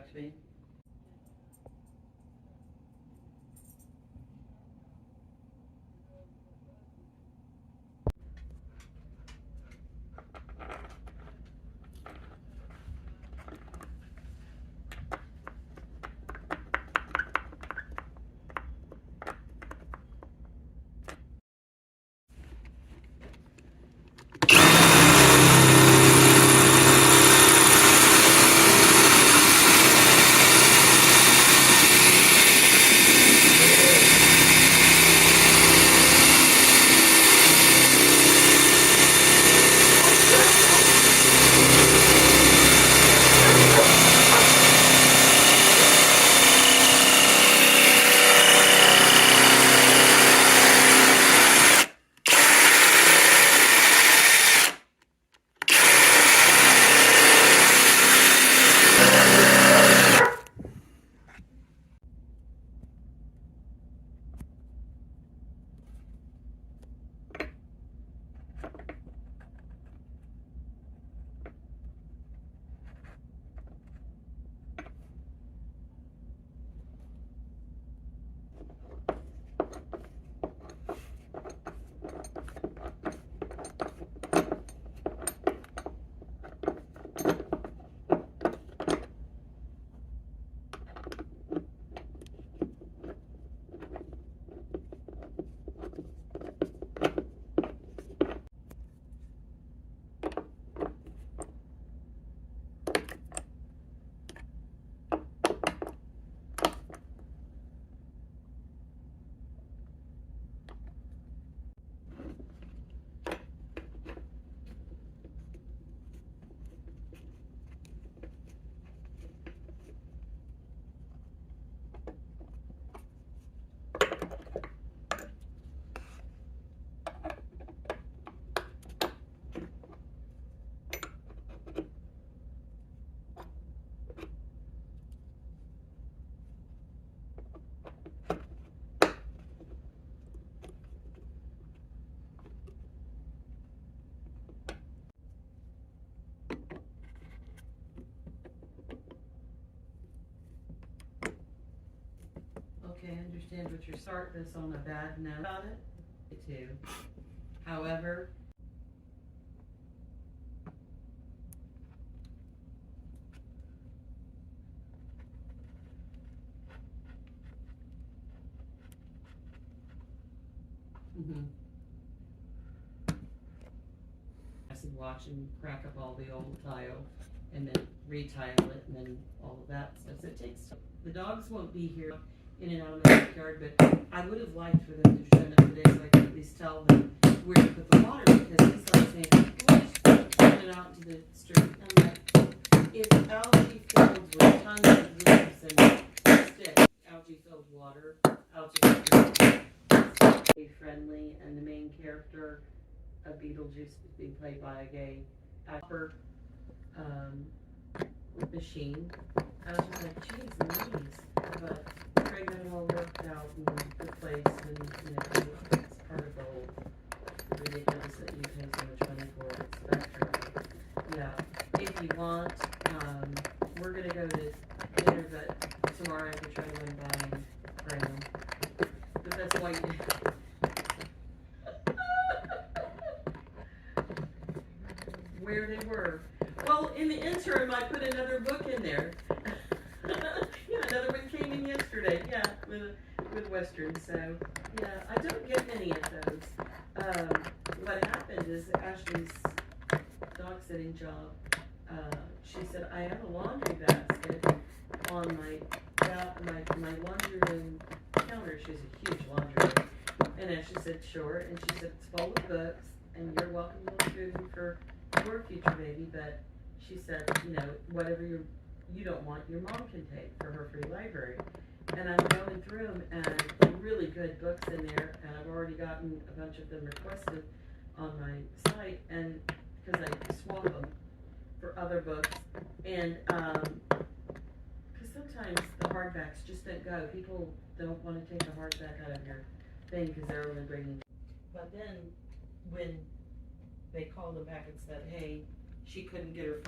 back to me. Okay, I understand what you're start this on a bad note on it too. However, I see watch and crack up all the old tile and then retile it and then all of that stuff. So it takes, the dogs won't be here in and out of my backyard, but I would have liked for them to show up today so I could at least tell them where to put the water, because he's like saying, let's send it out into the street. I'm like, it's algae filled with tons of leaves and stick, algae filled water, algae friendly, and the main character of Beetlejuice is being played by a gay actor machine. I was just like, geez Louise, but Craig got it all worked out in a good place, and you know, it's part of the whole ridiculous that you pay so much money for it. It's better. Yeah, if you want, we're gonna go to dinner, but tomorrow I can try to go and buy Graham. But that's why you where they were. Well, in the interim, I put another book in there. Yeah, another one came in yesterday. Yeah, with Western. So yeah, I don't get many of those. What happened is Ashley's dog sitting job. She said, I have a laundry basket on my laundry room counter. She has a huge laundry room. And Ashley said, sure. And she said, it's full of books, and you're welcome to food for your future baby, but she said, you know, whatever you don't want, your mom can take for her free library. And I'm going through them, and really good books in there, and I've already gotten a bunch of them requested on my site, and because I swap them for other books, and because sometimes the hardbacks just don't go. People don't want to take the hardback out of your thing because they're only bringing. But then when they called them back and said, hey, she couldn't get her